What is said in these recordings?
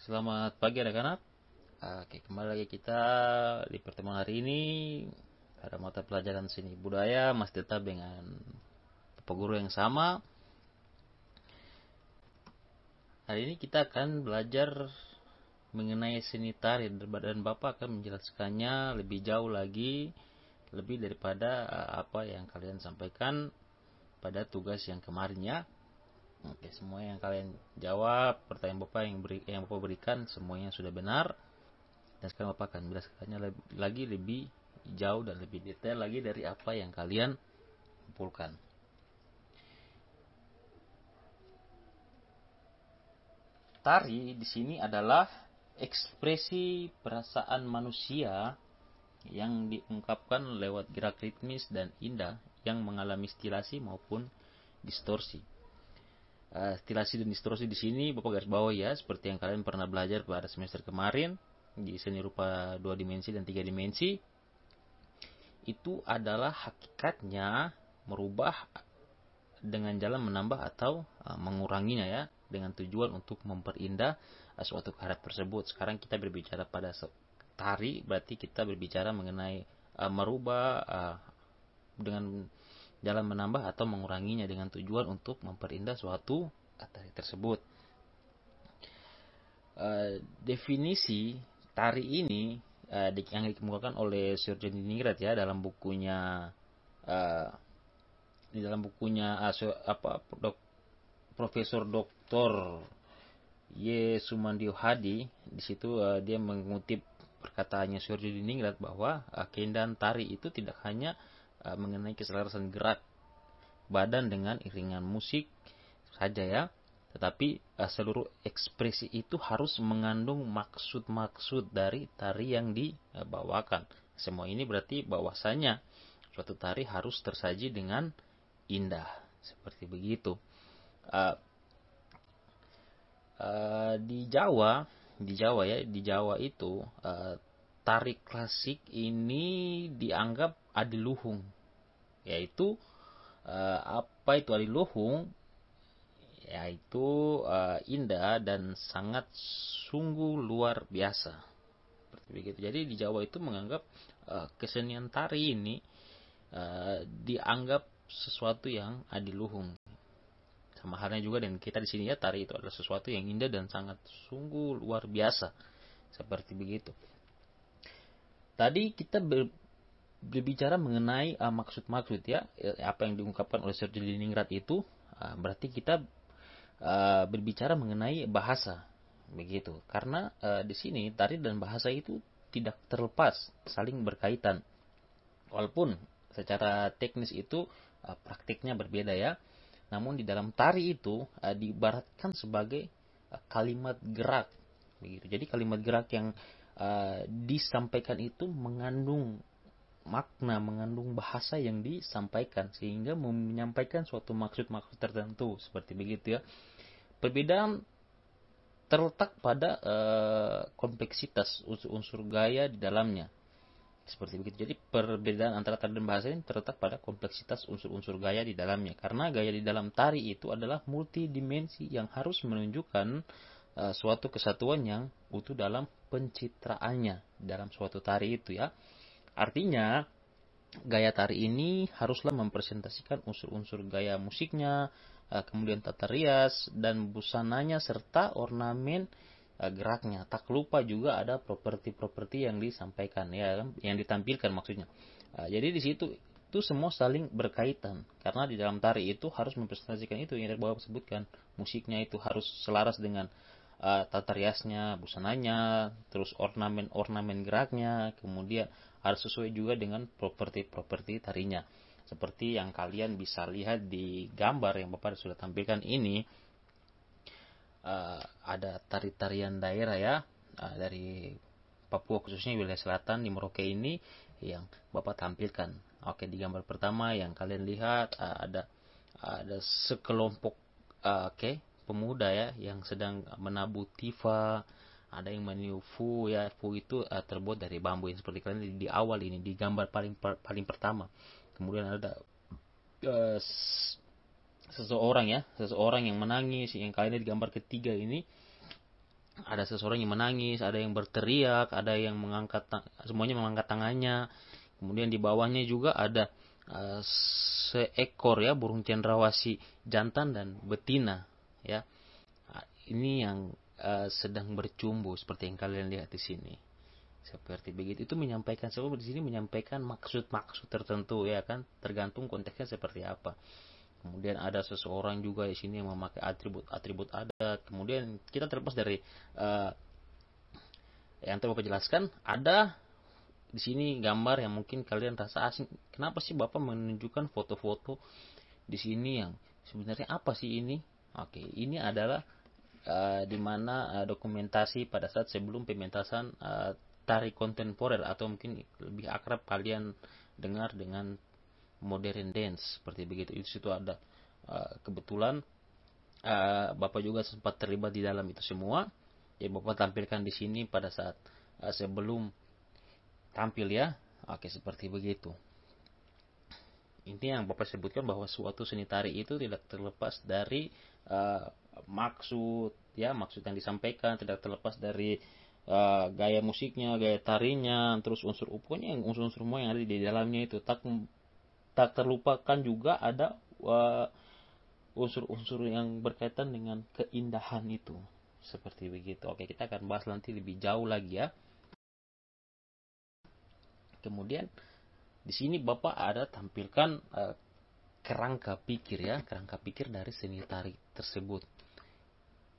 Selamat pagi anak-anak. Oke, kembali lagi kita di pertemuan hari ini pada mata pelajaran seni budaya masih tetap dengan Bapak Guru yang sama. Hari ini kita akan belajar mengenai seni tari dan Bapak akan menjelaskannya lebih jauh lagi, lebih daripada apa yang kalian sampaikan pada tugas yang kemarin ya. Oke, semua yang kalian jawab, pertanyaan Bapak yang Bapak berikan semuanya sudah benar. Dan sekarang Bapak akan menjelaskannya lagi lebih jauh dan lebih detail lagi dari apa yang kalian kumpulkan. Tari di sini adalah ekspresi perasaan manusia yang diungkapkan lewat gerak ritmis dan indah yang mengalami stilasi maupun distorsi. Stilasi dan distorsi di sini Bapak garis bawah ya, seperti yang kalian pernah belajar pada semester kemarin di seni rupa 2 dimensi dan 3 dimensi. Itu adalah hakikatnya merubah dengan jalan menambah atau menguranginya ya, dengan tujuan untuk memperindah suatu karya tersebut. Sekarang kita berbicara pada tari, berarti kita berbicara mengenai merubah dengan jalan menambah atau menguranginya dengan tujuan untuk memperindah suatu tari tersebut. Definisi tari ini yang dikemukakan oleh Sir John Diningrat ya dalam bukunya Profesor Dr. Y. Sumandio Hadi. Di situ dia mengutip perkataannya Sir John Diningrat bahwa keindahan tari itu tidak hanya mengenai keselarasan gerak badan dengan iringan musik saja ya, tetapi seluruh ekspresi itu harus mengandung maksud-maksud dari tari yang dibawakan. Semua ini berarti bahwasanya suatu tari harus tersaji dengan indah, seperti begitu. Di Jawa itu tari klasik ini dianggap adiluhung, yaitu apa itu adiluhung? Yaitu indah dan sangat sungguh luar biasa. Seperti begitu. Jadi di Jawa itu menganggap kesenian tari ini dianggap sesuatu yang adiluhung. Sama halnya juga dengan kita di sini ya, tari itu adalah sesuatu yang indah dan sangat sungguh luar biasa. Seperti begitu. Tadi kita berbicara mengenai maksud-maksud ya, apa yang diungkapkan oleh Sir Diningrat itu berarti kita berbicara mengenai bahasa, begitu. Karena di sini tari dan bahasa itu tidak terlepas, saling berkaitan. Walaupun secara teknis itu praktiknya berbeda ya, namun di dalam tari itu diibaratkan sebagai kalimat gerak, begitu. Jadi kalimat gerak yang disampaikan itu mengandung makna, mengandung bahasa yang disampaikan sehingga menyampaikan suatu maksud-maksud tertentu, seperti begitu ya. Perbedaan terletak pada kompleksitas unsur-unsur gaya di dalamnya, seperti begitu. Jadi perbedaan antara tari dan bahasa ini terletak pada kompleksitas unsur-unsur gaya di dalamnya, karena gaya di dalam tari itu adalah multidimensi yang harus menunjukkan suatu kesatuan yang utuh dalam pencitraannya dalam suatu tari itu ya. Artinya gaya tari ini haruslah mempresentasikan unsur-unsur gaya musiknya, kemudian tata rias dan busananya serta ornamen geraknya. Tak lupa juga ada properti-properti yang disampaikan ya, yang ditampilkan maksudnya. Jadi di situ itu semua saling berkaitan, karena di dalam tari itu harus mempresentasikan itu yang Bapak sebutkan, musiknya itu harus selaras dengan tata riasnya, busananya, terus ornamen geraknya, kemudian harus sesuai juga dengan properti tarinya. Seperti yang kalian bisa lihat di gambar yang Bapak sudah tampilkan ini, ada tari-tarian daerah ya, dari Papua khususnya wilayah selatan di Merauke ini yang Bapak tampilkan. Oke, di gambar pertama yang kalian lihat ada sekelompok pemuda ya yang sedang menabuh tifa, ada yang meniup fu ya. Fu itu terbuat dari bambu yang seperti kalian di awal ini di gambar paling pertama. Kemudian ada seseorang yang menangis yang kalian di gambar ketiga ini ada seseorang yang menangis, ada yang berteriak, ada yang semuanya mengangkat tangannya. Kemudian di bawahnya juga ada seekor ya burung cendrawasih jantan dan betina ya. Ini yang sedang bercumbu seperti yang kalian lihat di sini. Seperti begitu. Itu menyampaikan, sebab di sini menyampaikan maksud-maksud tertentu ya kan, tergantung konteksnya seperti apa. Kemudian ada seseorang juga di sini yang memakai atribut-atribut adat. Kemudian kita terlepas dari yang tadi Bapak jelaskan, ada di sini gambar yang mungkin kalian rasa asing. Kenapa sih Bapak menunjukkan foto-foto di sini yang sebenarnya apa sih ini? Oke, ini adalah di mana dokumentasi pada saat sebelum pementasan tari kontemporer atau mungkin lebih akrab kalian dengar dengan modern dance seperti begitu. Itu situ ada kebetulan Bapak juga sempat terlibat di dalam itu semua. Ya Bapak tampilkan di sini pada saat sebelum tampil ya. Oke, seperti begitu. Ini yang Bapak sebutkan bahwa suatu seni tari itu tidak terlepas dari maksud ya, maksud yang disampaikan, tidak terlepas dari gaya musiknya, gaya tarinya, terus pokoknya yang unsur-unsur semua yang ada di dalamnya itu. Tak terlupakan juga ada unsur-unsur yang berkaitan dengan keindahan itu. Seperti begitu. Oke, kita akan bahas nanti lebih jauh lagi ya. Kemudian di sini Bapak ada tampilkan kerangka pikir ya, kerangka pikir dari seni tari tersebut.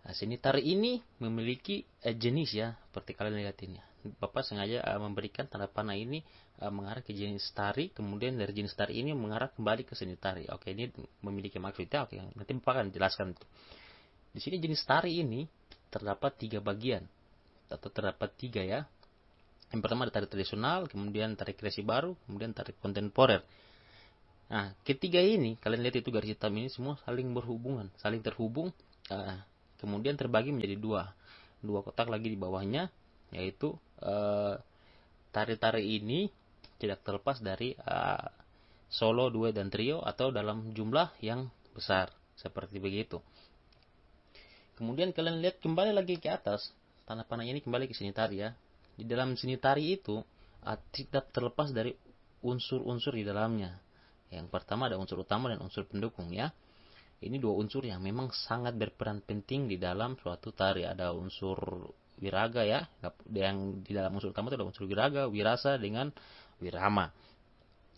Nah, seni tari ini memiliki jenis ya, seperti kalian lihat ini. Bapak sengaja memberikan tanda panah ini mengarah ke jenis tari, kemudian dari jenis tari ini mengarah kembali ke seni tari. Oke, ini memiliki maksudnya. Oke, nanti Bapak akan jelaskan itu. Di sini jenis tari ini terdapat 3 bagian atau terdapat 3 ya. Yang pertama ada tari tradisional, kemudian tari kreasi baru, kemudian tari kontemporer. Nah, ketiga ini kalian lihat itu garis hitam ini semua saling berhubungan, saling terhubung. Kemudian terbagi menjadi dua kotak lagi di bawahnya, yaitu tari-tari ini tidak terlepas dari solo, duet, dan trio atau dalam jumlah yang besar seperti begitu. Kemudian kalian lihat kembali lagi ke atas, tanda panah ini kembali ke seni tari ya. Di dalam seni tari itu tidak terlepas dari unsur-unsur di dalamnya. Yang pertama ada unsur utama dan unsur pendukung ya. Ini 2 unsur yang memang sangat berperan penting di dalam suatu tari. Ada unsur wiraga ya, yang di dalam unsur utama itu ada unsur wiraga, wirasa dengan wirama.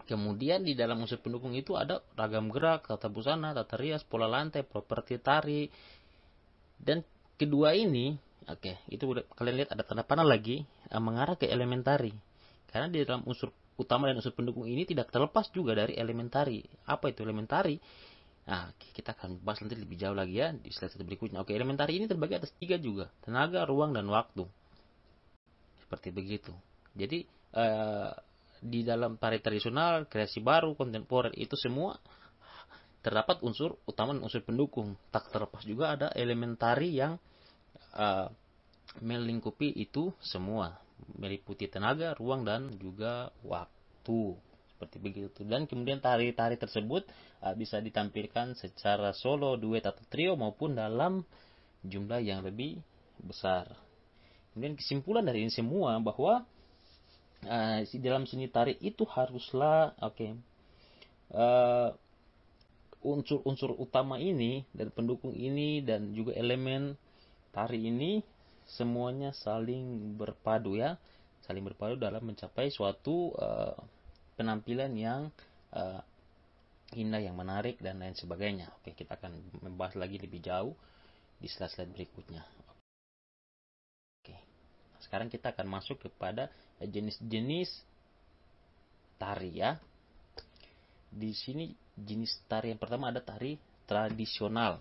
Kemudian di dalam unsur pendukung itu ada ragam gerak, tata busana, tata rias, pola lantai, properti tari. Dan kedua ini, oke, itu kalian lihat ada tanda panah lagi mengarah ke elemen tari. Karena di dalam unsur utama dan unsur pendukung ini tidak terlepas juga dari elemen tari. Apa itu elemen tari? Nah, kita akan bahas nanti lebih jauh lagi ya di slide berikutnya. Oke, elemen tari ini terbagi atas 3 juga. Tenaga, ruang, dan waktu. Seperti begitu. Jadi, di dalam tari tradisional, kreasi baru, kontemporer, itu semua terdapat unsur utama dan unsur pendukung. Tak terlepas juga ada elemen tari yang melingkupi itu semua, meliputi tenaga, ruang, dan juga waktu. Seperti begitu. Dan kemudian tari-tari tersebut bisa ditampilkan secara solo, duet, atau trio maupun dalam jumlah yang lebih besar. Kemudian kesimpulan dari ini semua bahwa dalam seni tari itu haruslah unsur-unsur utama ini dan pendukung ini dan juga elemen tari ini semuanya saling berpadu ya, saling berpadu dalam mencapai suatu penampilan yang indah, yang menarik, dan lain sebagainya. Oke, kita akan membahas lagi lebih jauh di slide-slide berikutnya. Oke, sekarang kita akan masuk kepada jenis-jenis tari ya. Di sini jenis tari yang pertama ada tari tradisional.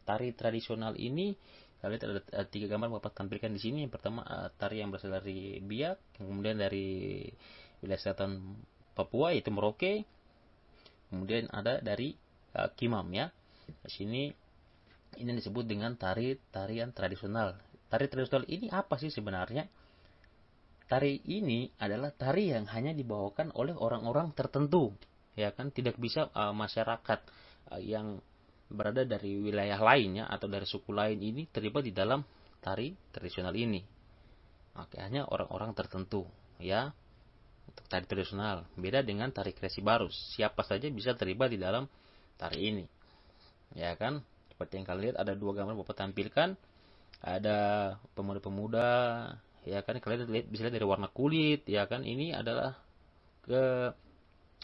Tari tradisional ini kalian ada 3 gambar Bapak tampilkan di sini. Yang pertama tari yang berasal dari Biak, kemudian dari wilayah selatan Papua yaitu Merauke, kemudian ada dari Kimam ya. Di sini ini disebut dengan tarian tradisional. Tari tradisional ini apa sih sebenarnya? Tari ini adalah tari yang hanya dibawakan oleh orang-orang tertentu, ya kan, tidak bisa masyarakat yang berada dari wilayah lainnya atau dari suku lain ini terlibat di dalam tari tradisional ini. Oke, hanya orang-orang tertentu ya untuk tari tradisional. Beda dengan tari kreasi baru, siapa saja bisa terlibat di dalam tari ini. Ya kan? Seperti yang kalian lihat ada dua gambar Bapak tampilkan. Ada pemuda-pemuda, ya kan, kalian bisa lihat dari warna kulit, ya kan. Ini adalah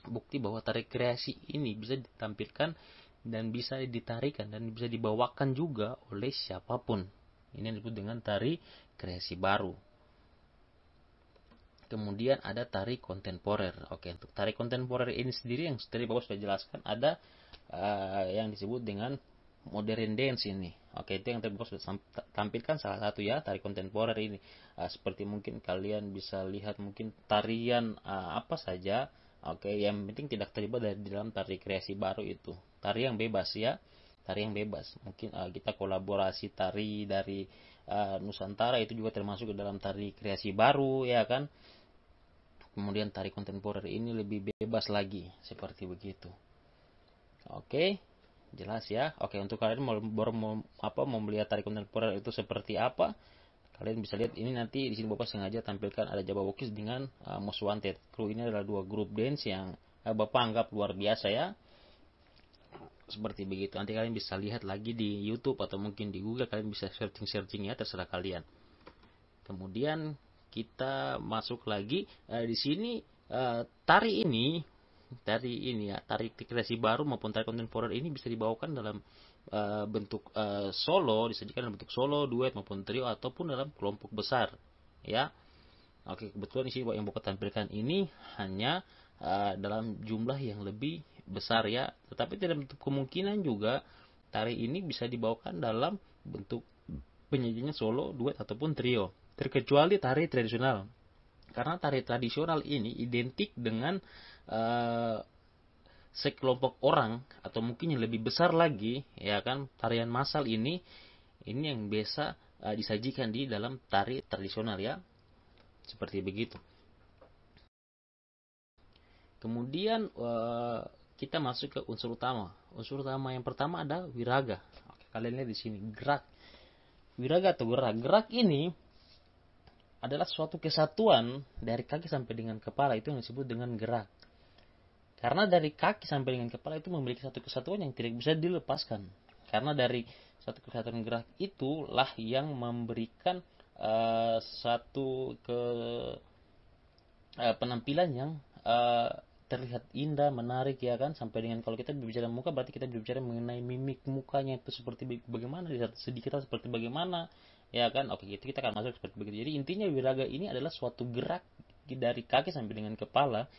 bukti bahwa tari kreasi ini bisa ditampilkan dan bisa ditarikan dan bisa dibawakan juga oleh siapapun. Ini yang disebut dengan tari kreasi baru. Kemudian ada tari kontemporer. Oke, untuk tari kontemporer ini sendiri yang tadi Bapak sudah jelaskan, ada yang disebut dengan modern dance ini. Oke, itu yang tadi Bapak sudah tampilkan salah satu ya, tari kontemporer ini. Seperti mungkin kalian bisa lihat mungkin tarian apa saja. Oke, yang penting tidak terlibat dari dalam tari kreasi baru itu. Tari yang bebas ya, tari yang bebas. Mungkin kita kolaborasi tari dari Nusantara itu juga termasuk ke dalam tari kreasi baru ya kan. Kemudian tari kontemporer ini lebih bebas lagi, seperti begitu. Oke, jelas ya. Oke, untuk kalian mau melihat tari kontemporer itu seperti apa, kalian bisa lihat ini nanti di sini Bapak sengaja tampilkan ada Java Bokis dengan Most Wanted. Kru ini adalah dua grup dance yang Bapak anggap luar biasa ya. Seperti begitu. Nanti kalian bisa lihat lagi di YouTube atau mungkin di Google, kalian bisa searching ya, terserah kalian. Kemudian kita masuk lagi di sini tari ini ya, tari kreasi baru maupun tari kontemporer ini bisa dibawakan dalam bentuk solo, disajikan dalam bentuk solo, duet maupun trio ataupun dalam kelompok besar ya. Oke, kebetulan di sini yang Bapak tampilkan ini hanya dalam jumlah yang lebih besar ya, tetapi tidak bentuk kemungkinan juga tari ini bisa dibawakan dalam bentuk penyajiannya solo, duet ataupun trio, terkecuali tari tradisional. Karena tari tradisional ini identik dengan sekelompok orang atau mungkin yang lebih besar lagi ya kan, tarian massal ini yang biasa disajikan di dalam tari tradisional ya, seperti begitu. Kemudian kita masuk ke unsur utama. Unsur utama yang pertama ada wiraga. Oke, kalian lihat di sini gerak. Wiraga atau gerak. Gerak ini adalah suatu kesatuan dari kaki sampai dengan kepala, itu yang disebut dengan gerak. Karena dari kaki sampai dengan kepala itu memiliki satu kesatuan yang tidak bisa dilepaskan. Karena dari satu kesatuan gerak itulah yang memberikan satu penampilan yang terlihat indah, menarik ya kan. Sampai dengan kalau kita berbicara muka, berarti kita berbicara mengenai mimik mukanya itu seperti bagaimana, di satu segi kita seperti bagaimana ya kan. Oke, itu kita akan masuk seperti begitu. Jadi intinya wiraga ini adalah suatu gerak dari kaki sampai dengan kepala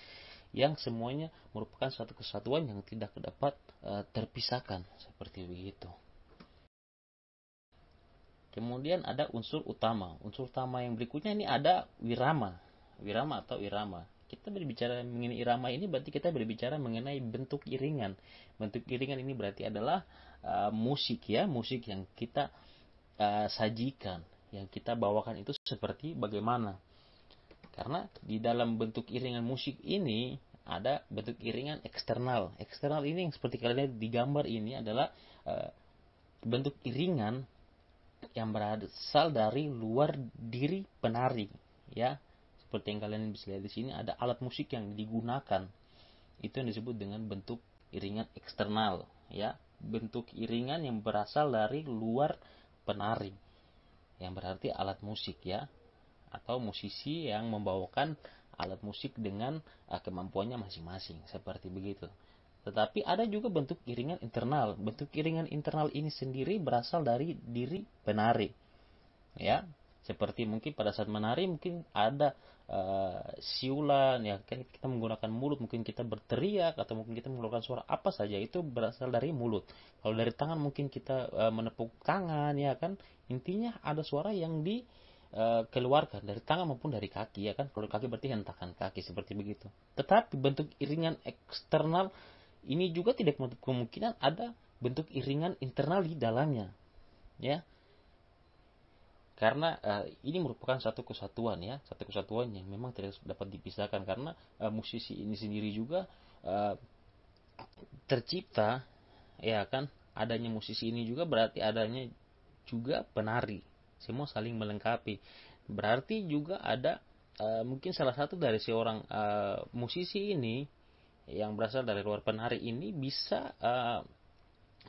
yang semuanya merupakan suatu kesatuan yang tidak dapat terpisahkan, seperti begitu. Kemudian ada unsur utama. Unsur utama yang berikutnya ini ada wirama. Wirama atau irama. Kita berbicara mengenai irama ini berarti kita berbicara mengenai bentuk iringan. Bentuk iringan ini berarti adalah musik ya, musik yang kita sajikan, yang kita bawakan itu seperti bagaimana. Karena di dalam bentuk iringan musik ini ada bentuk iringan eksternal. Eksternal ini yang seperti kalian lihat di gambar ini adalah bentuk iringan yang berasal dari luar diri penari ya. Seperti yang kalian bisa lihat di sini ada alat musik yang digunakan. Itu yang disebut dengan bentuk iringan eksternal ya. Bentuk iringan yang berasal dari luar penari, yang berarti alat musik ya, atau musisi yang membawakan alat musik dengan kemampuannya masing-masing, seperti begitu. Tetapi ada juga bentuk iringan internal. Bentuk iringan internal ini sendiri berasal dari diri penari ya. Seperti mungkin pada saat menari mungkin ada siulan ya kan, kita menggunakan mulut, mungkin kita berteriak atau mungkin kita mengeluarkan suara apa saja, itu berasal dari mulut. Kalau dari tangan mungkin kita menepuk tangan ya kan, intinya ada suara yang keluarkan dari tangan maupun dari kaki ya kan. Kalau kaki berarti hentakan kaki, seperti begitu. Tetapi bentuk iringan eksternal ini juga tidak menutup kemungkinan ada bentuk iringan internal di dalamnya ya. Karena ini merupakan satu kesatuan ya, satu kesatuan yang memang tidak dapat dipisahkan. Karena musisi ini sendiri juga tercipta ya kan, adanya musisi ini juga berarti adanya juga penari semua saling melengkapi. Berarti juga ada mungkin salah satu dari seorang musisi ini yang berasal dari luar penari ini bisa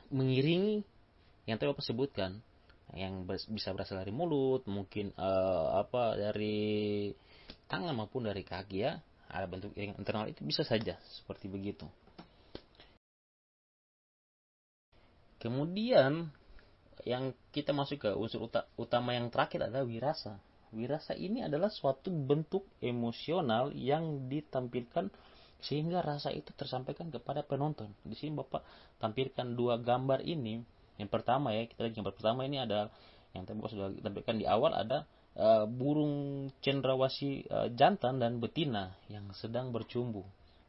mengiringi yang tadi Bapak sebutkan, yang bisa berasal dari mulut, mungkin dari tangan maupun dari kaki ya. Ada bentuk iringan internal itu bisa saja seperti begitu. Kemudian yang kita masuk ke unsur utama yang terakhir adalah wirasa. Wirasa ini adalah suatu bentuk emosional yang ditampilkan sehingga rasa itu tersampaikan kepada penonton. Di sini Bapak tampilkan dua gambar ini. Yang pertama ya, kita lihat gambar pertama ini ada yang Bapak sudah tampilkan di awal, ada burung cendrawasih jantan dan betina yang sedang bercumbu.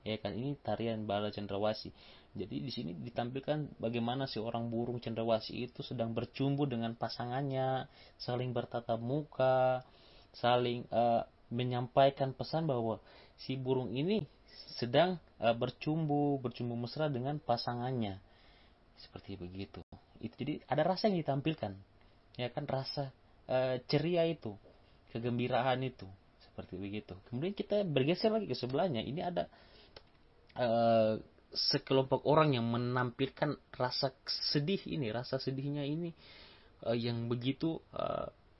Ya kan, ini tarian bala cendrawasih. Jadi di sini ditampilkan bagaimana seorang burung cendrawasih itu sedang bercumbu dengan pasangannya, saling bertatap muka, saling menyampaikan pesan bahwa si burung ini sedang bercumbu mesra dengan pasangannya. Seperti begitu. Itu jadi ada rasa yang ditampilkan. Ya kan, rasa ceria itu, kegembiraan itu. Seperti begitu. Kemudian kita bergeser lagi ke sebelahnya. Ini ada sekelompok orang yang menampilkan rasa sedih ini, rasa sedihnya ini yang begitu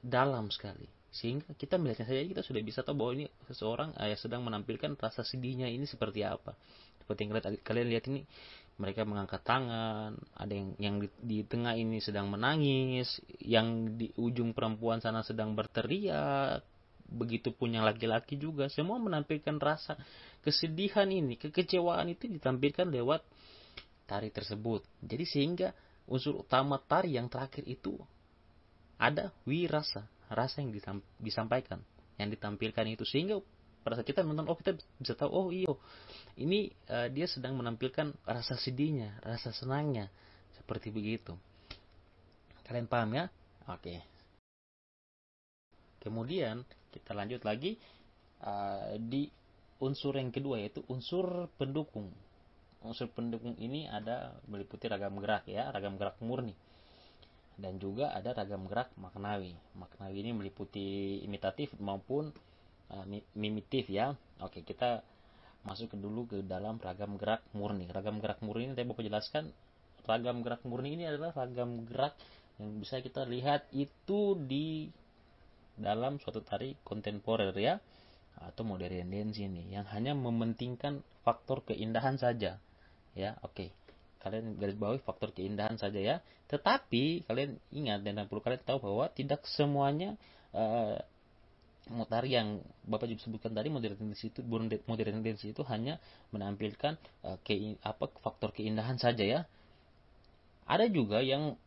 dalam sekali, sehingga kita melihatnya saja kita sudah bisa tahu bahwa ini seseorang sedang menampilkan rasa sedihnya ini seperti apa. Seperti yang kalian lihat ini, mereka mengangkat tangan, ada yang di tengah ini sedang menangis, yang di ujung perempuan sana sedang berteriak, begitupun yang laki-laki juga, semua menampilkan rasa kesedihan ini, kekecewaan itu ditampilkan lewat tari tersebut. Jadi sehingga unsur utama tari yang terakhir itu ada wirasa, rasa yang disampaikan, yang ditampilkan itu, sehingga pada saat kita menonton, kita bisa tahu, oh iya, ini dia sedang menampilkan rasa sedihnya, rasa senangnya, seperti begitu. Kalian paham ya? Oke. Kemudian kita lanjut lagi di unsur yang kedua, yaitu unsur pendukung. Unsur pendukung ini ada meliputi ragam gerak ya, ragam gerak murni, dan juga ada ragam gerak maknawi. Maknawi ini meliputi imitatif maupun mimitif ya. Oke, kita masuk dulu ke dalam ragam gerak murni. Ragam gerak murni ini tadi Bapak jelaskan, ragam gerak murni ini adalah ragam gerak yang bisa kita lihat itu di dalam suatu tari kontemporer ya, atau modern dance ini, yang hanya mementingkan faktor keindahan saja ya. Oke, kalian garis bawahi faktor keindahan saja ya. Tetapi kalian ingat dan perlu kalian tahu bahwa tidak semuanya tari yang Bapak juga sebutkan tadi, modern dance itu hanya menampilkan faktor keindahan saja ya. Ada juga yang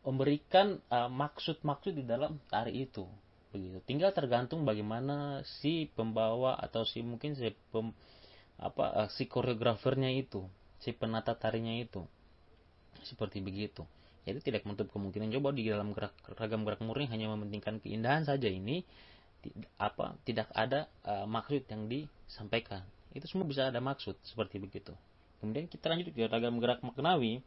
memberikan maksud-maksud di dalam tari itu. Begitu. Tinggal tergantung bagaimana si pembawa atau mungkin si koreografernya itu, si penata tarinya itu. Seperti begitu. Jadi tidak menutup kemungkinan coba di dalam ragam gerak murni hanya mementingkan keindahan saja ini, tidak ada maksud yang disampaikan. Itu semua bisa ada maksud, seperti begitu. Kemudian kita lanjut ke ragam gerak maknawi.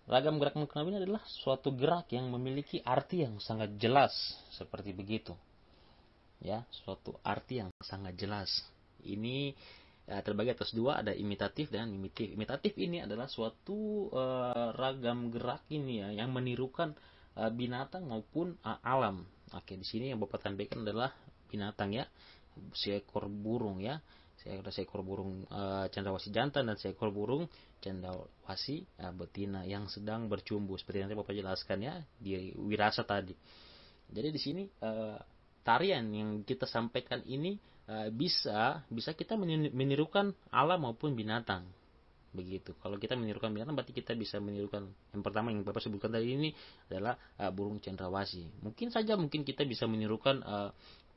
Ragam gerak maknawi ini adalah suatu gerak yang memiliki arti yang sangat jelas, seperti begitu. Ya, suatu arti yang sangat jelas. Ini terbagi atas dua, ada imitatif dan mimitif. Imitatif ini adalah suatu ragam gerak ini ya, yang menirukan binatang maupun alam. Oke, di sini yang Bapak tampilkan adalah binatang ya, seekor burung ya. Ada seekor burung cendrawasih jantan dan seekor burung cendrawasih betina yang sedang bercumbu, seperti yang Bapak jelaskan ya di wirasa tadi. Jadi di sini tarian yang kita sampaikan ini bisa kita menirukan alam maupun binatang. Begitu. Kalau kita menirukan binatang, berarti kita bisa menirukan, yang pertama yang Bapak sebutkan tadi ini adalah burung cendrawasih. Mungkin kita bisa menirukan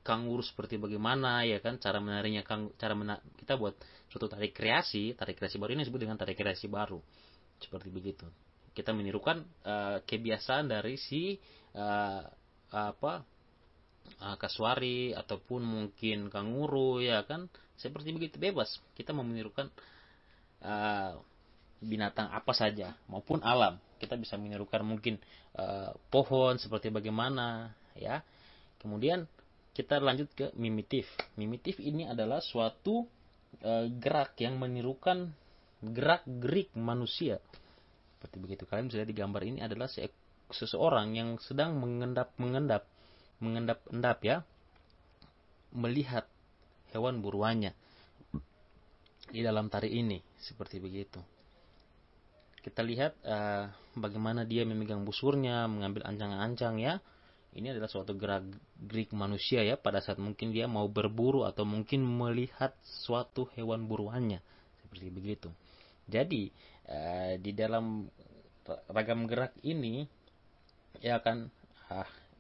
kanguru seperti bagaimana ya kan, cara menarinya, kita buat suatu tari kreasi baru ini disebut dengan tari kreasi baru. Seperti begitu. Kita menirukan kebiasaan dari si kasuari ataupun mungkin kanguru ya kan, seperti begitu, bebas kita mau menirukan binatang apa saja maupun alam. kita bisa menirukan mungkin pohon seperti bagaimana ya. Kemudian kita lanjut ke mimitif. Mimitif ini adalah suatu gerak yang menirukan gerak-gerik manusia. Seperti begitu. Kalian bisa lihat di gambar ini adalah seseorang yang sedang mengendap ya, melihat hewan buruannya di dalam tari ini. Seperti begitu. Kita lihat bagaimana dia memegang busurnya, mengambil ancang-ancang ya. Ini adalah suatu gerak-gerik manusia ya, pada saat mungkin dia mau berburu atau mungkin melihat suatu hewan buruannya. Seperti begitu. Jadi di dalam ragam gerak ini ya kan,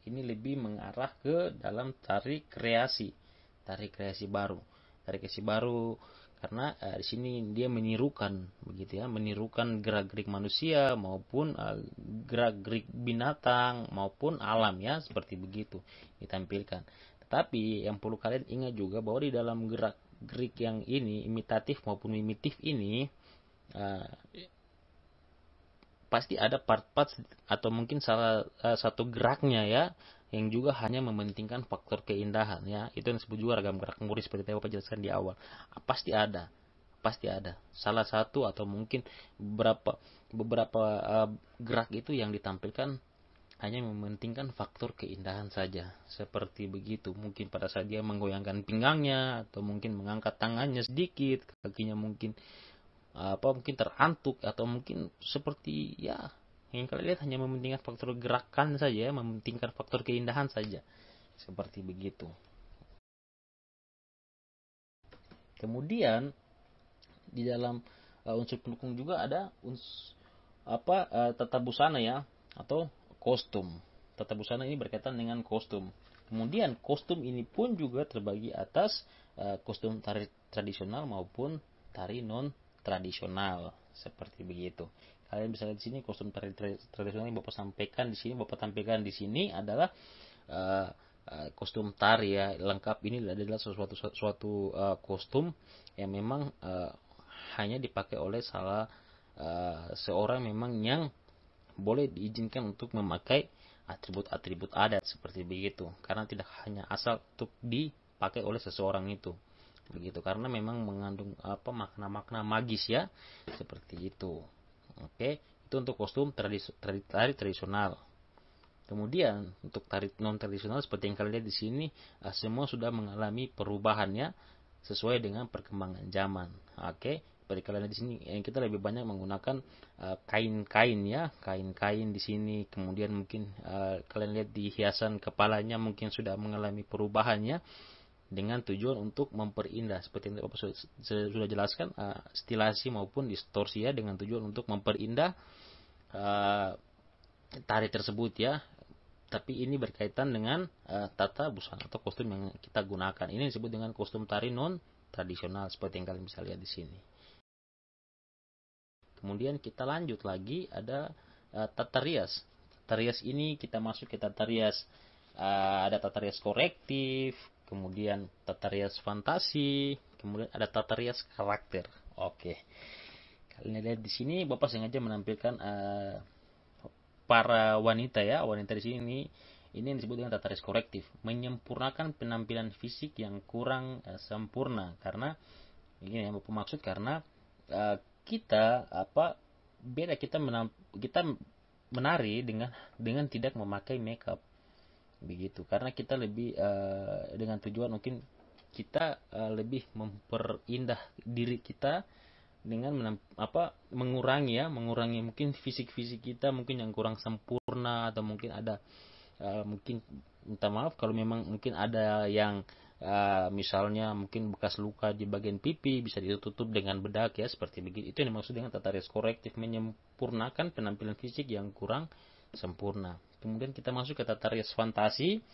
ini lebih mengarah ke dalam tari kreasi baru. Tari kreasi baru karena di sini dia menirukan begitu ya, menirukan gerak-gerik manusia maupun gerak-gerik binatang maupun alam ya, seperti begitu ditampilkan. Tetapi yang perlu kalian ingat juga bahwa di dalam gerak-gerik yang ini, imitatif maupun mimitif ini, pasti ada part-part atau mungkin salah satu geraknya ya yang juga hanya mementingkan faktor keindahan ya. Itu yang disebut juga ragam gerak muri seperti yang Bapak jelaskan di awal. Pasti ada salah satu atau mungkin beberapa gerak itu yang ditampilkan hanya mementingkan faktor keindahan saja. Seperti begitu. Mungkin pada saat dia menggoyangkan pinggangnya atau mungkin mengangkat tangannya sedikit, kakinya mungkin mungkin terantuk atau mungkin seperti ya yang kalian lihat hanya mementingkan faktor gerakan saja, mementingkan faktor keindahan saja, seperti begitu. Kemudian di dalam unsur pendukung juga ada tata busana ya, atau kostum. Tata busana ini berkaitan dengan kostum. Kemudian kostum ini pun juga terbagi atas kostum tari tradisional maupun tari non tradisional, seperti begitu. Kalian bisa lihat di sini kostum tari tradisional yang Bapak sampaikan di sini, Bapak tampilkan di sini adalah kostum tari ya lengkap. Ini adalah suatu kostum yang memang hanya dipakai oleh seorang memang yang boleh diizinkan untuk memakai atribut-atribut adat, seperti begitu, karena tidak hanya asal untuk dipakai oleh seseorang itu begitu, karena memang mengandung makna-makna magis ya, seperti itu. Oke, itu untuk kostum tari tradisional. Kemudian untuk tari non tradisional seperti yang kalian lihat di sini, semua sudah mengalami perubahan ya, sesuai dengan perkembangan zaman. Oke, seperti kalian lihat di sini, kita lebih banyak menggunakan kain-kain ya, kain-kain di sini. Kemudian mungkin kalian lihat di hiasan kepalanya mungkin sudah mengalami perubahannya dengan tujuan untuk memperindah, seperti yang Bapak sudah jelaskan, stilasi maupun distorsi ya, dengan tujuan untuk memperindah tari tersebut ya. Tapi ini berkaitan dengan tata busana atau kostum yang kita gunakan. Ini disebut dengan kostum tari non tradisional, seperti yang kalian bisa lihat di sini. Kemudian kita lanjut lagi, ada tata rias. Tata rias ini kita masuk ke tata rias, ada tata rias korektif, kemudian tata rias fantasi, kemudian ada tata rias karakter. Oke, kalian lihat di sini Bapak sengaja menampilkan para wanita ya, wanita di sini ini yang disebut dengan tata rias korektif, menyempurnakan penampilan fisik yang kurang sempurna. Karena ini yang Bapak maksud, karena kita beda, kita menari dengan tidak memakai makeup begitu, karena kita lebih dengan tujuan mungkin kita lebih memperindah diri kita dengan mengurangi mungkin fisik kita mungkin yang kurang sempurna, atau mungkin ada mungkin minta maaf kalau memang mungkin ada yang misalnya mungkin bekas luka di bagian pipi, bisa ditutup dengan bedak ya, seperti begitu. Itu yang dimaksud dengan tata rias korektif, menyempurnakan penampilan fisik yang kurang sempurna. Kemudian kita masuk ke tata rias fantasi.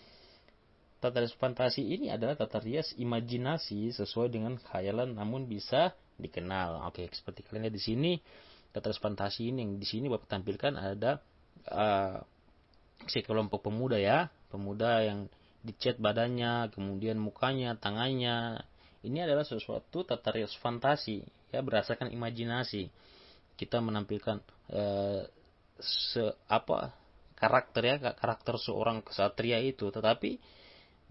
Tata rias fantasi ini adalah tata rias imajinasi sesuai dengan khayalan namun bisa dikenal. Oke, seperti kalian lihat di sini, tata rias fantasi ini yang di sini Bapak tampilkan ada sekelompok pemuda ya, pemuda yang dicat badannya, kemudian mukanya, tangannya. Ini adalah sesuatu tata rias fantasi ya, berdasarkan imajinasi. Kita menampilkan karakter ya, karakter seorang kesatria itu, tetapi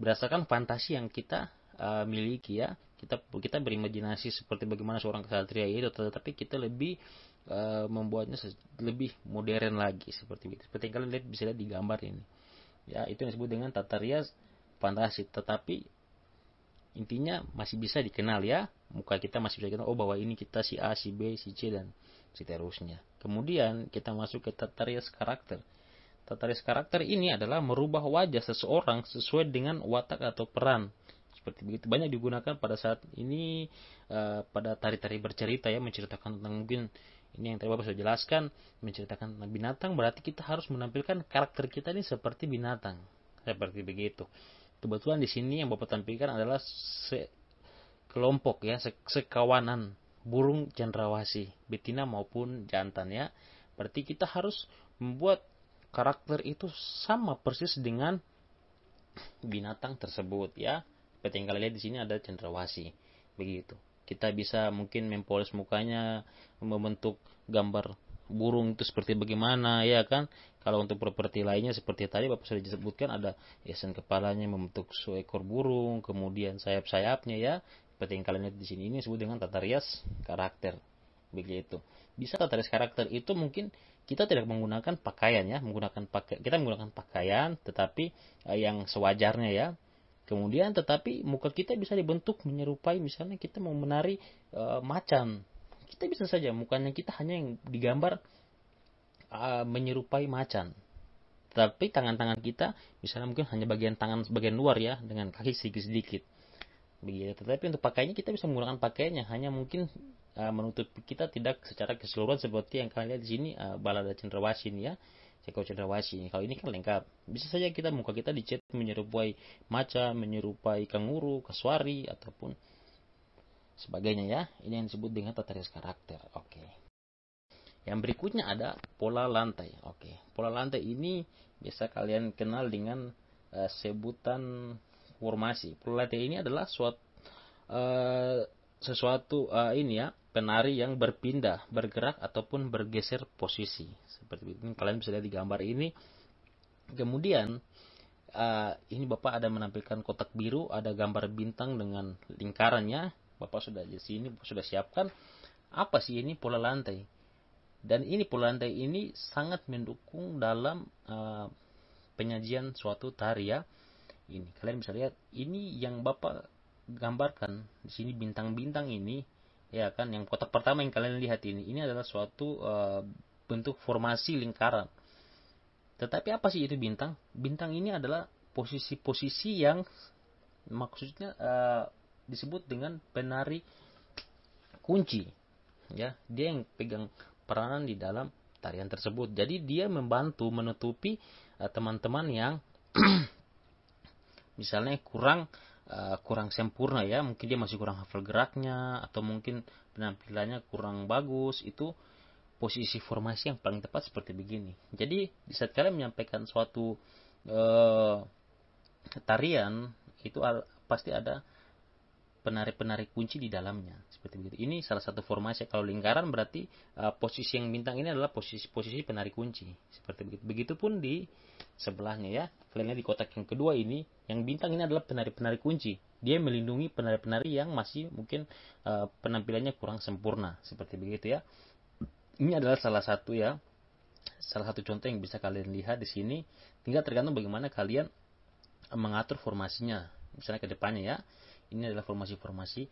berdasarkan fantasi yang kita miliki ya. Kita berimajinasi seperti bagaimana seorang kesatria itu, tetapi kita lebih membuatnya lebih modern lagi seperti itu. Seperti yang kalian lihat, bisa lihat di gambar ini. Ya, itu yang disebut dengan tata rias fantasi, tetapi intinya masih bisa dikenal ya. Muka kita masih bisa dikenal, oh bahwa ini kita si A, si B, si C dan seterusnya. Kemudian kita masuk ke tata rias karakter. Tata rias karakter ini adalah merubah wajah seseorang sesuai dengan watak atau peran. Seperti begitu, banyak digunakan pada saat ini pada tari-tari bercerita ya, menceritakan tentang, mungkin ini yang tadi Bapak sudah jelaskan, menceritakan tentang binatang, berarti kita harus menampilkan karakter kita ini seperti binatang. Seperti begitu. Kebetulan di sini yang Bapak tampilkan adalah kelompok ya, sekawanan burung cendrawasih, betina maupun jantan ya. Berarti kita harus membuat karakter itu sama persis dengan binatang tersebut ya. Seperti yang kalian lihat di sini ada cendrawasih. Begitu. Kita bisa mungkin mempoles mukanya, membentuk gambar burung itu seperti bagaimana ya kan. Kalau untuk properti lainnya seperti tadi Bapak sudah disebutkan, ada hiasan kepalanya membentuk seekor burung, kemudian sayap-sayapnya ya. Seperti yang kalian lihat di sini, ini disebut dengan tata rias karakter. Begitu. Bisa tata rias karakter itu mungkin kita tidak menggunakan pakaian ya, kita menggunakan pakaian tetapi yang sewajarnya ya. Kemudian tetapi muka kita bisa dibentuk menyerupai, misalnya kita mau menari macan, kita bisa saja mukanya kita hanya yang digambar menyerupai macan, tetapi tangan-tangan kita misalnya mungkin hanya bagian tangan bagian luar ya, dengan kaki sedikit-sedikit begitu. Tetapi untuk pakaiannya kita bisa menggunakan pakaiannya hanya mungkin menutupi kita tidak secara keseluruhan seperti yang kalian lihat di sini balada cendrawasih ya, Ceko cendrawasih. Kalau ini kan lengkap. Bisa saja kita muka kita dicat menyerupai macan, menyerupai kanguru, kasuari ataupun sebagainya ya. Ini yang disebut dengan tata rias karakter. Oke. Yang berikutnya ada pola lantai. Oke. Pola lantai ini biasa kalian kenal dengan sebutan formasi. Pola lantai ini adalah sesuatu ini ya, penari yang berpindah, bergerak ataupun bergeser posisi. Seperti itu. Kalian bisa lihat di gambar ini. Kemudian ini Bapak ada menampilkan kotak biru, ada gambar bintang dengan lingkarannya. Bapak sudah di sini sudah siapkan. Apa sih ini pola lantai? Dan ini pola lantai ini sangat mendukung dalam penyajian suatu tari ya. Ini kalian bisa lihat, ini yang Bapak gambarkan di sini bintang-bintang ini ya kan, yang kotak pertama yang kalian lihat ini adalah suatu bentuk formasi lingkaran. Tetapi apa sih itu bintang? Bintang ini adalah posisi-posisi yang maksudnya disebut dengan penari kunci ya, dia yang pegang peranan di dalam tarian tersebut. Jadi dia membantu menutupi teman-teman yang misalnya kurang sempurna ya, mungkin dia masih kurang hafal geraknya atau mungkin penampilannya kurang bagus. Itu posisi formasi yang paling tepat seperti begini. Jadi di saat kalian menyampaikan suatu tarian itu pasti ada penari-penari kunci di dalamnya seperti begitu. Ini salah satu formasi. Kalau lingkaran berarti posisi yang bintang ini adalah posisi penari kunci seperti begitu. Begitupun di sebelahnya ya. Kalian lihat di kotak yang kedua ini, yang bintang ini adalah penari-penari kunci. Dia melindungi penari-penari yang masih mungkin penampilannya kurang sempurna seperti begitu ya. Ini adalah salah satu contoh yang bisa kalian lihat di sini. Tinggal tergantung bagaimana kalian mengatur formasinya. Misalnya ke depannya ya. Ini adalah formasi-formasi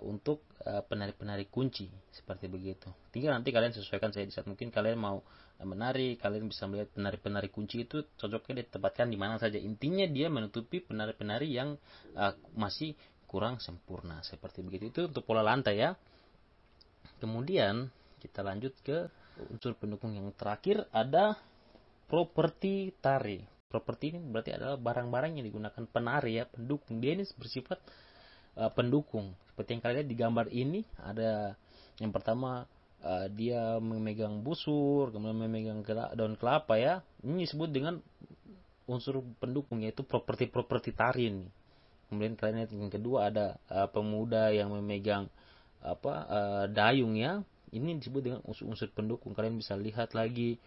untuk penari-penari kunci seperti begitu. Tinggal nanti kalian sesuaikan saja di saat mungkin kalian mau menari, kalian bisa melihat penari-penari kunci itu cocoknya ditempatkan di mana saja. Intinya dia menutupi penari-penari yang masih kurang sempurna seperti begitu. Itu untuk pola lantai ya. Kemudian kita lanjut ke unsur pendukung yang terakhir, ada properti tari. Properti ini berarti adalah barang-barang yang digunakan penari ya, pendukung. Dia ini bersifat pendukung. Seperti yang kalian lihat di gambar ini, ada yang pertama dia memegang busur, kemudian memegang daun kelapa ya. Ini disebut dengan unsur pendukung, yaitu properti tari ini. Kemudian kalian lihat yang kedua ada pemuda yang memegang dayung ya. Ini disebut dengan unsur pendukung. Kalian bisa lihat lagi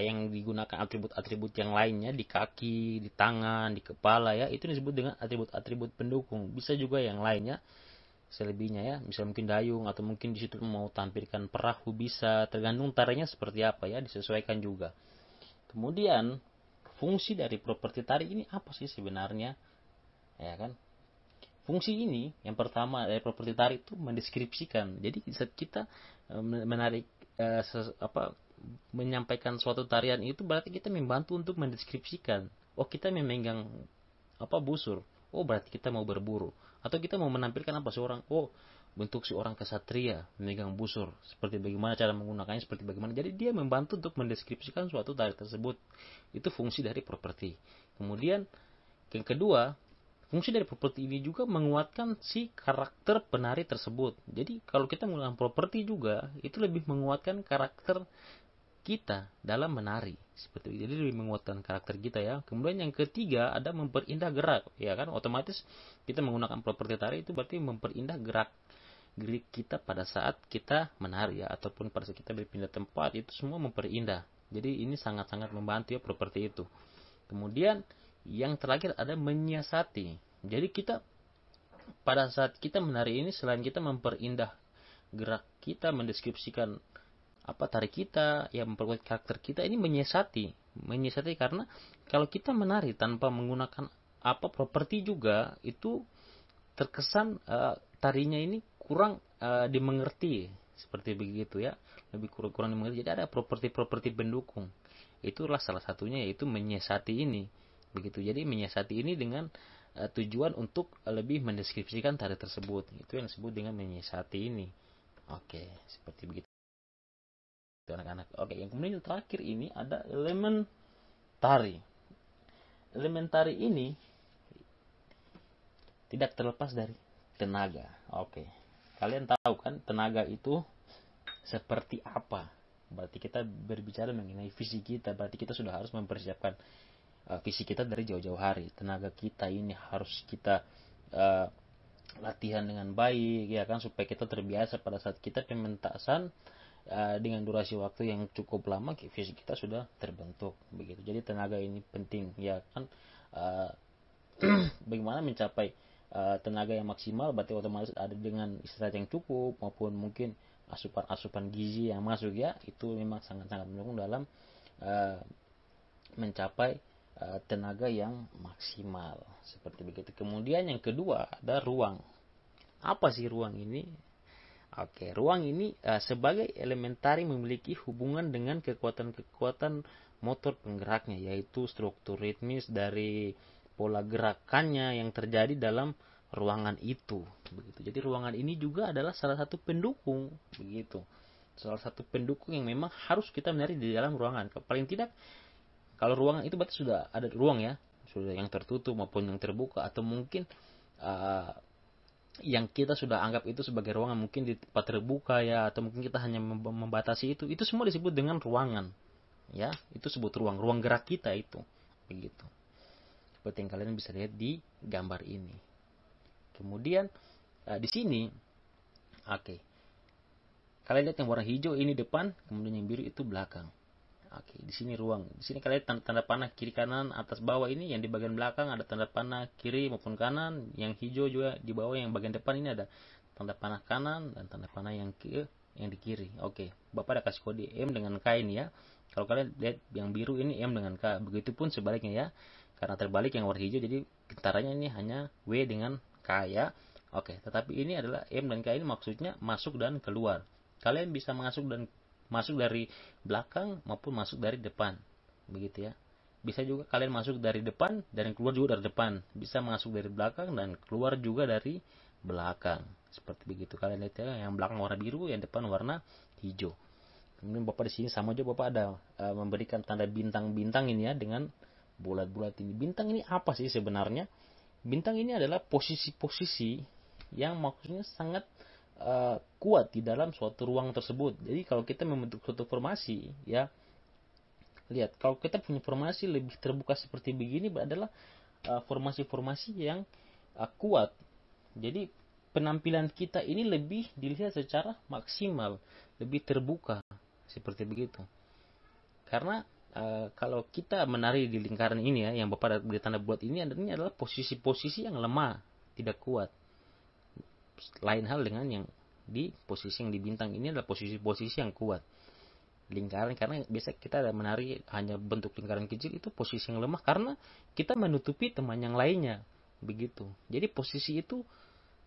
yang digunakan atribut-atribut yang lainnya di kaki, di tangan, di kepala ya, itu disebut dengan atribut-atribut pendukung. Bisa juga yang lainnya selebihnya ya, misal mungkin dayung atau mungkin di situ mau tampilkan perahu, bisa tergantung tarinya seperti apa ya, disesuaikan juga. Kemudian fungsi dari properti tari ini apa sih sebenarnya, ya kan? Fungsi ini yang pertama dari properti tari itu mendeskripsikan. Jadi saat kita menarik menyampaikan suatu tarian itu berarti kita membantu untuk mendeskripsikan. Oh, kita memegang busur. Oh, berarti kita mau berburu. Atau kita mau menampilkan seorang, bentuk seorang kesatria memegang busur. Seperti bagaimana cara menggunakannya, seperti bagaimana. Jadi dia membantu untuk mendeskripsikan suatu tari tersebut. Itu fungsi dari properti. Kemudian yang kedua, fungsi dari properti ini juga menguatkan si karakter penari tersebut. Jadi kalau kita menggunakan properti juga, itu lebih menguatkan karakter kita dalam menari. Seperti itu. Jadi lebih menguatkan karakter kita ya. Kemudian yang ketiga ada memperindah gerak. Ya kan, otomatis kita menggunakan properti tari itu berarti memperindah gerak kita pada saat kita menari ya. Ataupun pada saat kita berpindah tempat, itu semua memperindah. Jadi ini sangat-sangat membantu ya properti itu. Kemudian yang terakhir ada menyiasati. Jadi kita pada saat kita menari ini, selain kita memperindah gerak kita, mendeskripsikan tari kita, ya memperkuat karakter kita, ini menyiasati karena kalau kita menari tanpa menggunakan properti juga, itu terkesan tarinya ini kurang dimengerti, seperti begitu ya, lebih kurang dimengerti. Jadi ada properti pendukung, itulah salah satunya, yaitu menyiasati ini. Begitu. Jadi menyiasati ini dengan tujuan untuk lebih mendeskripsikan tari tersebut. Itu yang disebut dengan menyiasati ini. Oke, seperti begitu anak-anak. Oke, yang kemudian yang terakhir ini ada elemen tari. Elemen tari ini tidak terlepas dari tenaga. Oke. Kalian tahu kan tenaga itu seperti apa? Berarti kita berbicara mengenai visi kita, berarti kita sudah harus mempersiapkan visi kita dari jauh-jauh hari. Tenaga kita ini harus kita latihan dengan baik ya kan, supaya kita terbiasa pada saat kita pementasan dengan durasi waktu yang cukup lama, visi kita sudah terbentuk begitu. Jadi tenaga ini penting ya kan. Bagaimana mencapai tenaga yang maksimal, berarti otomatis ada dengan istirahat yang cukup maupun mungkin asupan gizi yang masuk ya, itu memang sangat-sangat mendukung dalam mencapai tenaga yang maksimal, seperti begitu. Kemudian yang kedua ada ruang. Apa sih ruang ini? Oke, ruang ini sebagai elemen tari memiliki hubungan dengan kekuatan-kekuatan motor penggeraknya, yaitu struktur ritmis dari pola gerakannya yang terjadi dalam ruangan itu. Begitu. Jadi ruangan ini juga adalah salah satu pendukung, begitu. Salah satu pendukung yang memang harus kita menari di dalam ruangan. Paling tidak, kalau ruangan itu berarti sudah ada ruang ya, sudah yang tertutup maupun yang terbuka, atau mungkin yang kita sudah anggap itu sebagai ruangan, mungkin di tempat terbuka ya, atau mungkin kita hanya membatasi itu semua disebut dengan ruangan ya. Itu sebut ruang gerak kita itu, begitu, seperti yang kalian bisa lihat di gambar ini. Kemudian di sini kalian lihat yang warna hijau ini depan, kemudian yang biru itu belakang. Di sini ruang. Di sini kalian tanda panah kiri kanan atas bawah ini, yang di bagian belakang ada tanda panah kiri maupun kanan, yang hijau juga di bawah yang bagian depan ini ada tanda panah kanan dan tanda panah yang di kiri. Bapak ada kasih kode M dengan K ini ya. Kalau kalian lihat yang biru ini M dengan K, begitupun sebaliknya ya. Karena terbalik yang warna hijau, jadi getarannya ini hanya W dengan K ya. Tetapi ini adalah M dan K, ini maksudnya masuk dan keluar. Kalian bisa masuk dari belakang maupun masuk dari depan, begitu ya. Bisa juga kalian masuk dari depan dan keluar juga dari depan, bisa masuk dari belakang dan keluar juga dari belakang, seperti begitu. Kalian lihat ya, yang belakang warna biru, yang depan warna hijau. Kemudian Bapak di sini sama juga Bapak ada memberikan tanda bintang-bintang ini ya, dengan bulat-bulat ini. Bintang ini apa sih sebenarnya? Bintang ini adalah posisi-posisi yang maksudnya sangat kuat di dalam suatu ruang tersebut. Jadi kalau kita membentuk suatu formasi ya, lihat, kalau kita punya formasi lebih terbuka seperti begini adalah formasi-formasi yang kuat. Jadi penampilan kita ini lebih dilihat secara maksimal, lebih terbuka, seperti begitu. Karena kalau kita menari di lingkaran ini ya, yang Bapak beri tanda bulat ini adalah posisi-posisi yang lemah, tidak kuat. Lain hal dengan yang di posisi yang di bintang ini adalah posisi-posisi yang kuat. Lingkaran, karena biasa kita menari hanya bentuk lingkaran kecil, itu posisi yang lemah karena kita menutupi teman yang lainnya. Begitu. Jadi posisi itu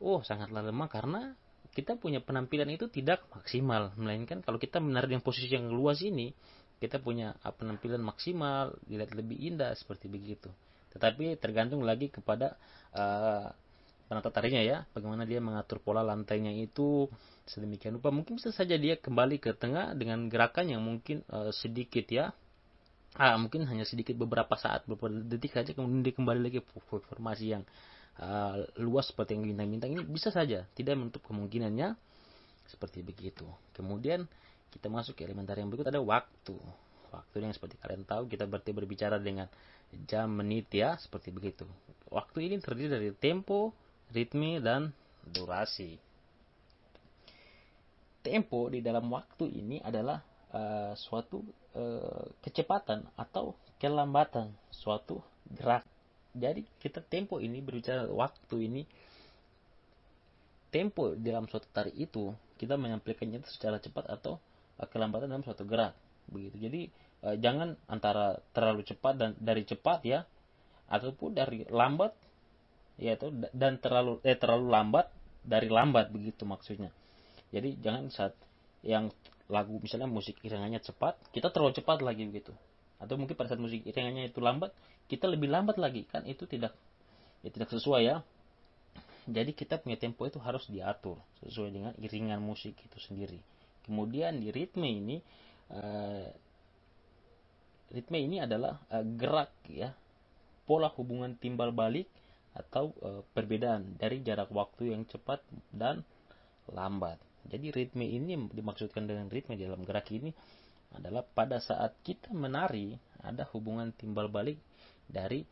sangatlah lemah karena kita punya penampilan itu tidak maksimal, melainkan kalau kita menari dengan posisi yang luas ini, kita punya penampilan maksimal, dilihat lebih indah seperti begitu. Tetapi tergantung lagi kepada penata tarinya ya, bagaimana dia mengatur pola lantainya itu sedemikian rupa. Mungkin bisa saja dia kembali ke tengah dengan gerakan yang mungkin sedikit ya, mungkin hanya sedikit beberapa saat, beberapa detik saja, kemudian dia kembali lagi ke formasi yang luas seperti yang bintang-bintang ini. Bisa saja, tidak menutup kemungkinannya seperti begitu. Kemudian kita masuk ke elemen tari yang berikut, ada waktu. Waktu yang seperti kalian tahu, kita berarti berbicara dengan jam, menit ya, seperti begitu. Waktu ini terdiri dari tempo, ritme, dan durasi. Tempo di dalam waktu ini adalah suatu kecepatan atau kelambatan suatu gerak. Jadi kita tempo ini berbicara waktu ini, tempo dalam suatu tari itu kita menyampaikannya itu secara cepat atau kelambatan dalam suatu gerak, begitu. Jadi jangan antara terlalu cepat dan dari cepat ya, ataupun dari lambat ya, itu dan terlalu lambat dari lambat, begitu maksudnya. Jadi jangan saat yang lagu misalnya musik iringannya cepat, kita terlalu cepat lagi begitu. Atau mungkin pada saat musik iringannya itu lambat, kita lebih lambat lagi, kan itu tidak sesuai ya. Jadi kita punya tempo itu harus diatur sesuai dengan iringan musik itu sendiri. Kemudian di ritme ini adalah gerak ya, pola hubungan timbal balik atau perbedaan dari jarak waktu yang cepat dan lambat. Jadi ritme ini dimaksudkan dengan ritme dalam gerak ini adalah pada saat kita menari ada hubungan timbal balik dari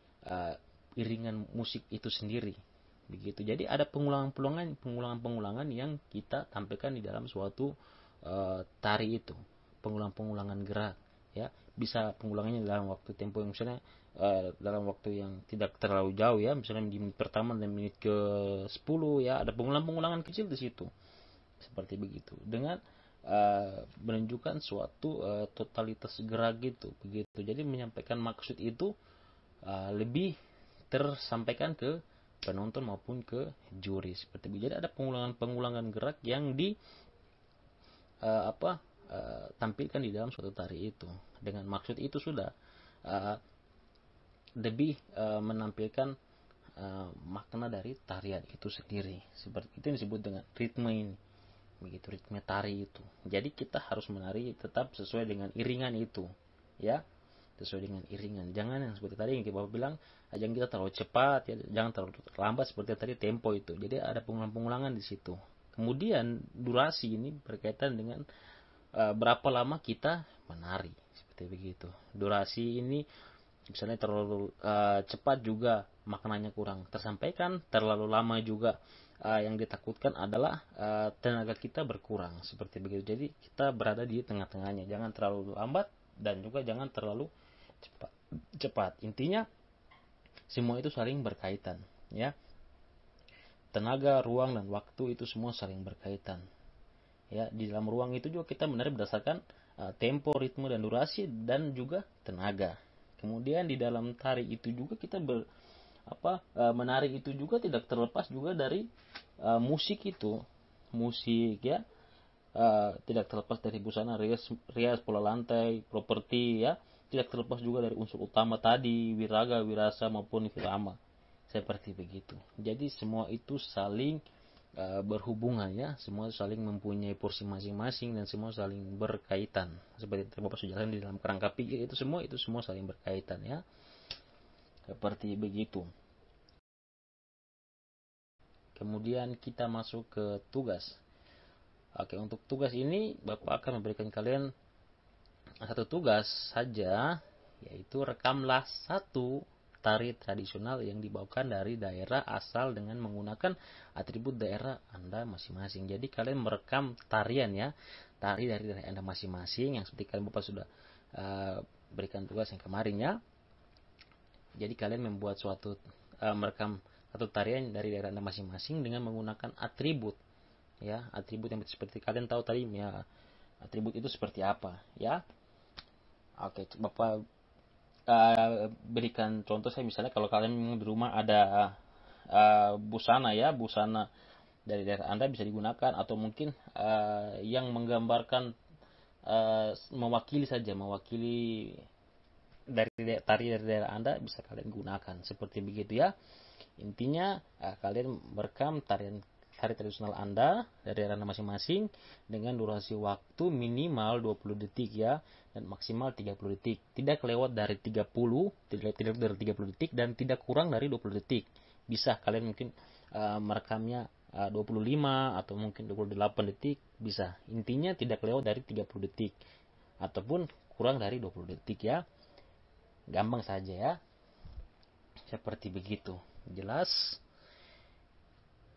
iringan musik itu sendiri. Begitu. Jadi ada pengulangan yang kita tampilkan di dalam suatu tari itu. Pengulangan gerak ya. Bisa pengulangannya dalam waktu tempo yang misalnya dalam waktu yang tidak terlalu jauh ya, misalnya di menit pertama dan menit ke 10 ya, ada pengulangan kecil di situ. Seperti begitu. Dengan menunjukkan suatu totalitas gerak gitu, begitu. Jadi menyampaikan maksud itu lebih tersampaikan ke penonton maupun ke juri seperti itu. Jadi ada pengulangan gerak yang tampilkan di dalam suatu tari itu. Dengan maksud itu sudah lebih menampilkan makna dari tarian itu sendiri. Seperti itu yang disebut dengan ritme ini. Begitu, ritme tari itu. Jadi kita harus menari tetap sesuai dengan iringan itu, ya. Sesuai dengan iringan. Jangan yang seperti tadi yang Bapak bilang, jangan kita terlalu cepat ya, jangan terlalu lambat seperti tadi tempo itu. Jadi ada pengulangan di situ. Kemudian durasi ini berkaitan dengan berapa lama kita menari, seperti begitu. Durasi ini misalnya terlalu cepat juga maknanya kurang tersampaikan, terlalu lama juga yang ditakutkan adalah tenaga kita berkurang, seperti begitu. Jadi kita berada di tengah-tengahnya, jangan terlalu lambat dan juga jangan terlalu cepat. Intinya semua itu saling berkaitan ya. Tenaga, ruang, dan waktu itu semua saling berkaitan ya. Di dalam ruang itu juga kita menari berdasarkan tempo, ritme, dan durasi, dan juga tenaga. Kemudian di dalam tari itu juga kita menari itu juga tidak terlepas juga dari musik itu, musik ya, tidak terlepas dari busana, rias, pola lantai, properti ya, tidak terlepas juga dari unsur utama tadi, wiraga, wirasa maupun irama, seperti begitu. Jadi semua itu saling berhubungan ya, semua saling mempunyai porsi masing-masing dan semua saling berkaitan. Seperti Bapak sudah jelaskan di dalam kerangka pikir itu semua saling berkaitan ya. Seperti begitu. Kemudian kita masuk ke tugas. Oke, untuk tugas ini Bapak akan memberikan kalian satu tugas saja, yaitu rekamlah satu tari tradisional yang dibawakan dari daerah asal dengan menggunakan atribut daerah Anda masing-masing. Jadi kalian merekam tarian ya, tari dari daerah Anda masing-masing yang seperti kalian Bapak sudah berikan tugas yang kemarin ya. Jadi kalian membuat suatu merekam atau tarian dari daerah Anda masing-masing dengan menggunakan atribut ya, atribut yang seperti kalian tahu tadi ya, atribut itu seperti apa ya. Oke, Bapak berikan contoh. Saya misalnya kalau kalian di rumah ada busana ya, busana dari daerah Anda bisa digunakan, atau mungkin yang menggambarkan mewakili dari tari dari daerah Anda bisa kalian gunakan seperti begitu ya. Intinya kalian merekam tari tradisional Anda dari daerah Anda masing-masing dengan durasi waktu minimal 20 detik ya, dan maksimal 30 detik. Tidak lewat dari 30, tidak dari 30 detik dan tidak kurang dari 20 detik. Bisa kalian mungkin merekamnya 25 atau mungkin 28 detik bisa. Intinya tidak lewat dari 30 detik ataupun kurang dari 20 detik ya. Gampang saja ya. Seperti begitu. Jelas?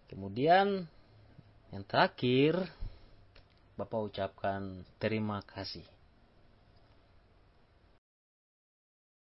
Kemudian yang terakhir, Bapak ucapkan terima kasih.